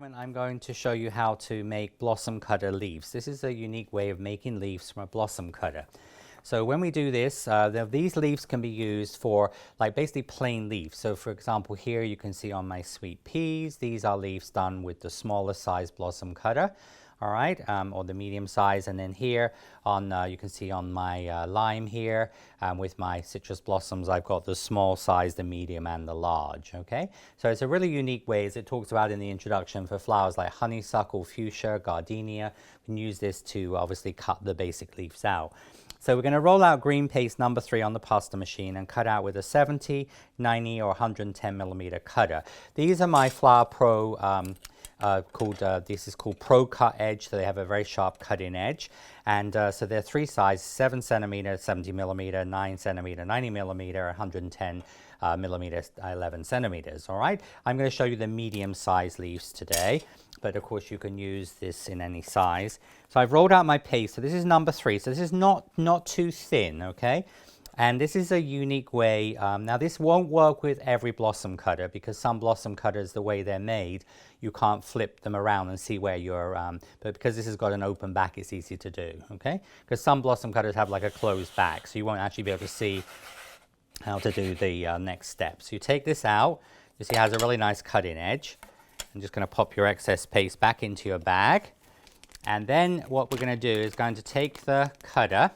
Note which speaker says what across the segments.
Speaker 1: I'm going to show you how to make blossom cutter leaves. This is a unique way of making leaves from a blossom cutter. So when we do this, these leaves can be used for like basically plain leaves. So for example, here you can see on my sweet peas, these are leaves done with the smaller size blossom cutter. All right, or the medium size, and then here on you can see on my lime here with my citrus blossoms, I've got the small size, the medium, and the large. Okay, so it's a really unique way, as it talks about in the introduction, for flowers like honeysuckle, fuchsia, gardenia. You can use this to obviously cut the basic leaves out. So we're going to roll out green paste number 3 on the pasta machine and cut out with a 70, 90, or 110 millimeter cutter. These are my Flower Pro. This is called Pro Cut Edge, so they have a very sharp cutting edge, and so they're 3 sizes: 7 centimeter, 70 millimeter, 9 centimeter, 90 millimeter, 110 millimeters, 11 centimeters. All right, I'm going to show you the medium size leaves today, but of course you can use this in any size. So I've rolled out my paste. So this is number 3. So this is not too thin, okay? And this is a unique way. Now this won't work with every blossom cutter, because some blossom cutters, the way they're made, you can't flip them around and see where you're, but because this has got an open back, it's easy to do, okay? Because some blossom cutters have like a closed back, so you won't actually be able to see how to do the next step. So you take this out, you see it has a really nice cutting edge. I'm just going to pop your excess paste back into your bag. And then what we're going to do is going to take the cutter.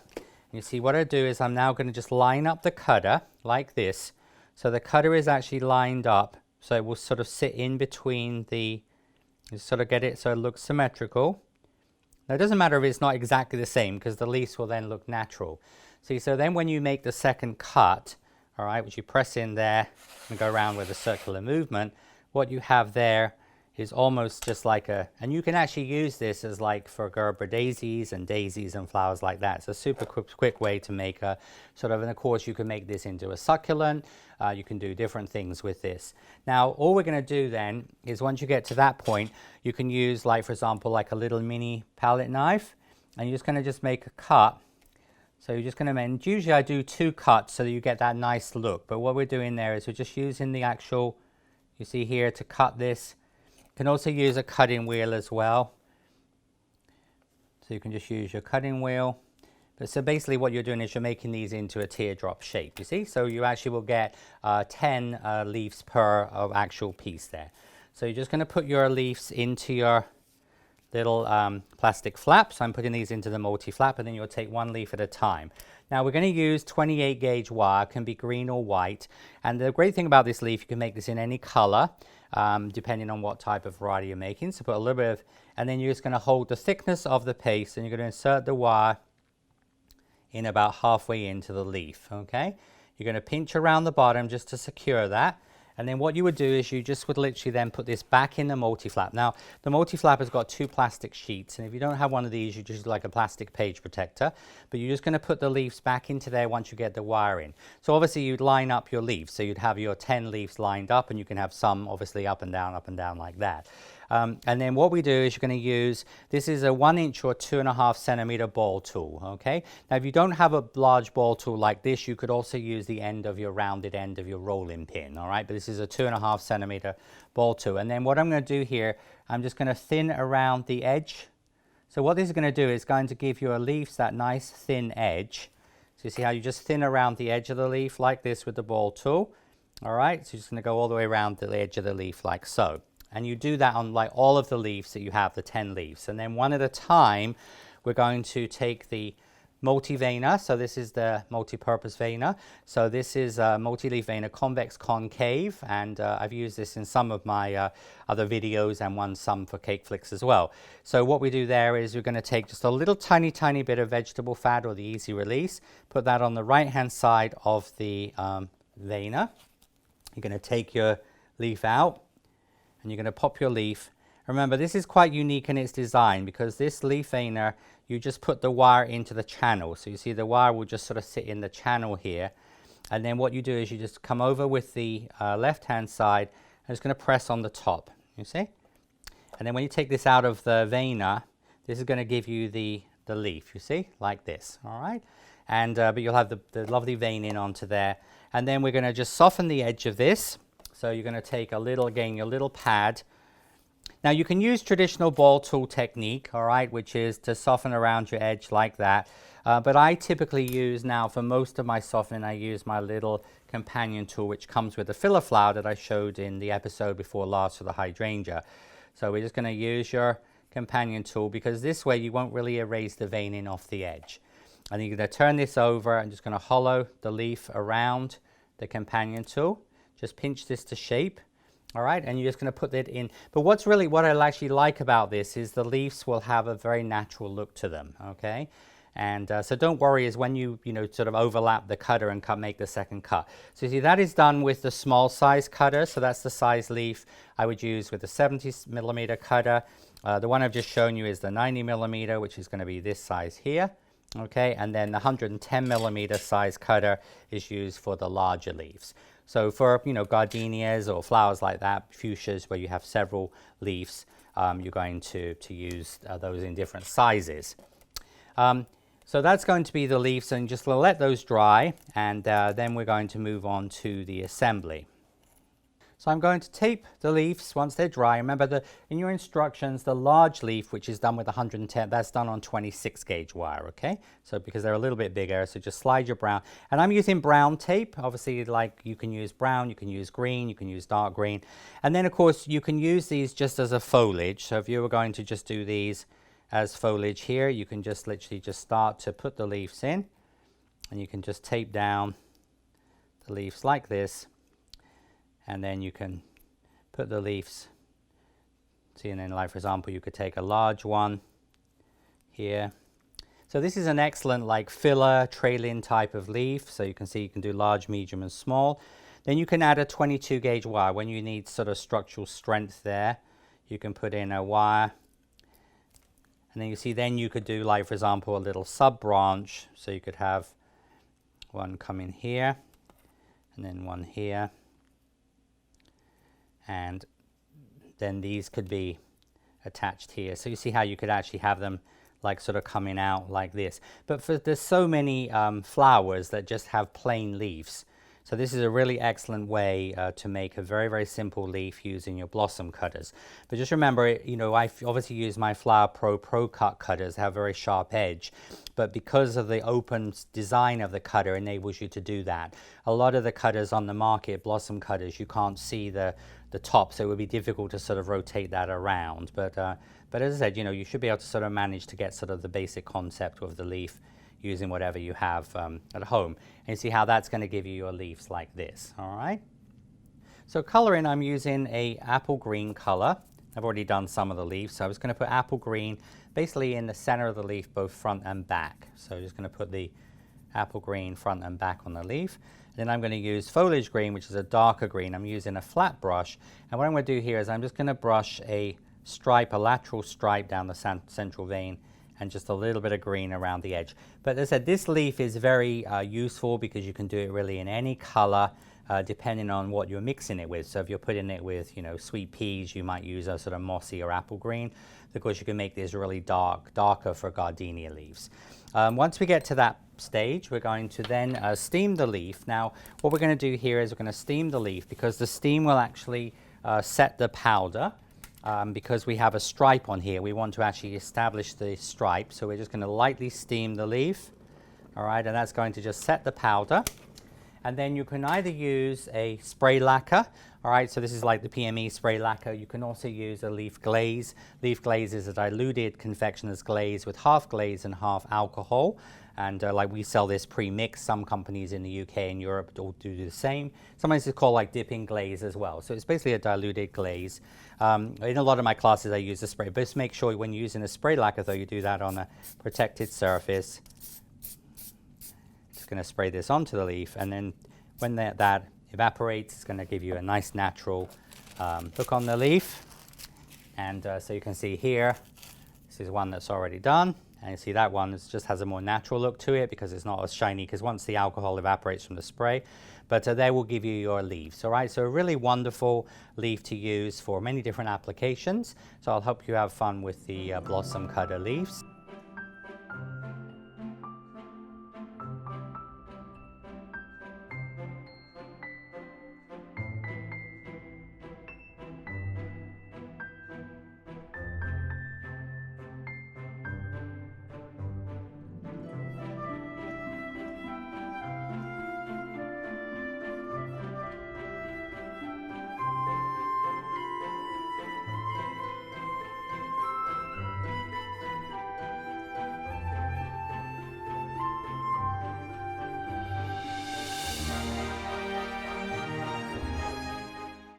Speaker 1: You see what I do is I'm now going to just line up the cutter like this. So the cutter is actually lined up, so it will sort of sit in between the, you sort of get it so it looks symmetrical. Now it doesn't matter if it's not exactly the same, because the leaves will then look natural. See, so then when you make the second cut, all right, which you press in there and go around with a circular movement, what you have there is almost just like a, and you can actually use this as like for Gerber daisies and flowers like that. It's a super quick way to make a sort of, and of course you can make this into a succulent. You can do different things with this. Now all we're going to do then is, once you get to that point, you can use, like for example, like a little mini palette knife, and you're just going to just make a cut. So you're just going to, and usually I do 2 cuts so that you get that nice look, but what we're doing there is we're just using the actual, you see here, to cut this. You can also use a cutting wheel as well. So you can just use your cutting wheel. But so basically what you're doing is you're making these into a teardrop shape, you see? So you actually will get 10 leaves per actual piece there. So you're just going to put your leaves into your little plastic flaps. I'm putting these into the multi-flap, and then you'll take 1 leaf at a time. Now we're going to use 28 gauge wire. It can be green or white. And the great thing about this leaf, you can make this in any color, depending on what type of variety you're making. So put a little bit of, and then you're just going to hold the thickness of the paste, and you're going to insert the wire in about halfway into the leaf, okay? You're going to pinch around the bottom just to secure that. And then what you would do is you just would literally then put this back in the multi-flap. Now, the multi-flap has got 2 plastic sheets, and if you don't have one of these, you just use like a plastic page protector. But you're just going to put the leaves back into there once you get the wire in. So obviously you'd line up your leaves. So you'd have your 10 leaves lined up, and you can have some obviously up and down like that. And then what we do is you're going to use, this is a 1 inch or 2.5 centimeter ball tool, okay? Now if you don't have a large ball tool like this, you could also use the end of your rounded end of your rolling pin, all right? But this is a 2.5 centimeter ball tool. And then what I'm going to do here, I'm just going to thin around the edge. So what this is going to do is going to give your leaves that nice thin edge. So you see how you just thin around the edge of the leaf like this with the ball tool, all right? So you're just going to go all the way around the edge of the leaf like so. And you do that on like all of the leaves that you have, the 10 leaves. And then one at a time, we're going to take the multi-veiner. So this is the multi-purpose veiner. So this is a multi-leaf veiner, convex concave. And I've used this in some of my other videos, and some for cake flicks as well. So what we do there is we're going to take just a little tiny bit of vegetable fat, or the easy release, put that on the right-hand side of the veiner. You're going to take your leaf out, and you're going to pop your leaf. Remember, this is quite unique in its design, because this leaf veiner, you just put the wire into the channel. So you see the wire will just sort of sit in the channel here. And then what you do is you just come over with the left-hand side, and it's going to press on the top, you see? And then when you take this out of the veiner, this is going to give you the leaf, you see, like this, all right? And but you'll have the lovely veining onto there. And then we're going to just soften the edge of this. So you're going to take a little, again, your little pad, Now you can use traditional ball tool technique, all right, which is to soften around your edge like that. But I typically use now, for most of my softening, I use my little companion tool, which comes with the filler flower that I showed in the episode before last for the hydrangea. So we're just going to use your companion tool, because this way you won't really erase the veining off the edge. And you're going to turn this over and just going to hollow the leaf around the companion tool. Just pinch this to shape. All right, and you're just going to put that in. But what I actually like about this is the leaves will have a very natural look to them, okay? And so don't worry is when you sort of overlap the cutter and make the second cut. So you see that is done with the small size cutter. So that's the size leaf I would use with the 70mm cutter. The one I've just shown you is the 90mm, which is going to be this size here. Okay, and then the 110mm size cutter is used for the larger leaves. So for gardenias or flowers like that, fuchsias where you have several leaves, you're going to use those in different sizes. So that's going to be the leaves, and just let those dry, and then we're going to move on to the assembly. So I'm going to tape the leaves once they're dry. Remember, in your instructions, the large leaf, which is done with 110, that's done on 26 gauge wire, okay? So because they're a little bit bigger, so just slide your brown. And I'm using brown tape. Obviously, like you can use brown, you can use green, you can use dark green. And then, of course, you can use these just as a foliage. So if you were going to just do these as foliage here, you can just literally just start to put the leaves in. And you can just tape down the leaves like this. And then you can put the leaves, see, and then like for example, you could take a large one here. So this is an excellent like filler trailing type of leaf. So you can see you can do large, medium and small. Then you can add a 22 gauge wire when you need sort of structural strength there. You can put in a wire. And then you see then you could do like for example a little sub branch. So you could have one come in here and then one here. And then these could be attached here. So you see how you could actually have them like sort of coming out like this. But there's so many flowers that just have plain leaves. So this is a really excellent way to make a very, very simple leaf using your blossom cutters. But just remember, I obviously use my Flower Pro cut cutters, they have a very sharp edge. But because of the open design of the cutter enables you to do that. A lot of the cutters on the market, blossom cutters, you can't see the top, so it would be difficult to sort of rotate that around. But as I said, you should be able to sort of manage to get sort of the basic concept of the leaf using whatever you have at home. And you see how that's going to give you your leaves like this, all right? So coloring, I'm using a apple green color. I've already done some of the leaves, so I was going to put apple green basically in the center of the leaf, both front and back. So just going to put the apple green front and back on the leaf. Then I'm going to use foliage green, which is a darker green. I'm using a flat brush. And what I'm going to do here is I'm just going to brush a stripe, a lateral stripe down the central vein, and just a little bit of green around the edge. But as I said, this leaf is very useful because you can do it really in any color depending on what you're mixing it with. So if you're putting it with, sweet peas, you might use a sort of mossy or apple green. Of course, you can make this really darker for gardenia leaves. Once we get to that stage, we're going to then steam the leaf. Now, what we're going to do here is we're going to steam the leaf because the steam will actually set the powder. Because we have a stripe on here, we want to actually establish the stripe. So we're just going to lightly steam the leaf. All right, and that's going to just set the powder. And then you can either use a spray lacquer. All right, so this is like the PME spray lacquer. You can also use a leaf glaze. Leaf glaze is a diluted confectioner's glaze with half glaze and half alcohol. And like we sell this pre-mixed. Some companies in the UK and Europe all do the same. Sometimes it's called like dipping glaze as well. So it's basically a diluted glaze. In a lot of my classes I use a spray, but just make sure when you're using a spray lacquer though you do that on a protected surface. Just going to spray this onto the leaf, and then when that evaporates, it's going to give you a nice natural look on the leaf. And so you can see here, this is one that's already done. And you see that one just has a more natural look to it because it's not as shiny, because once the alcohol evaporates from the spray. But they will give you your leaves, all right? So a really wonderful leaf to use for many different applications. So I'll hope you have fun with the blossom cutter leaves.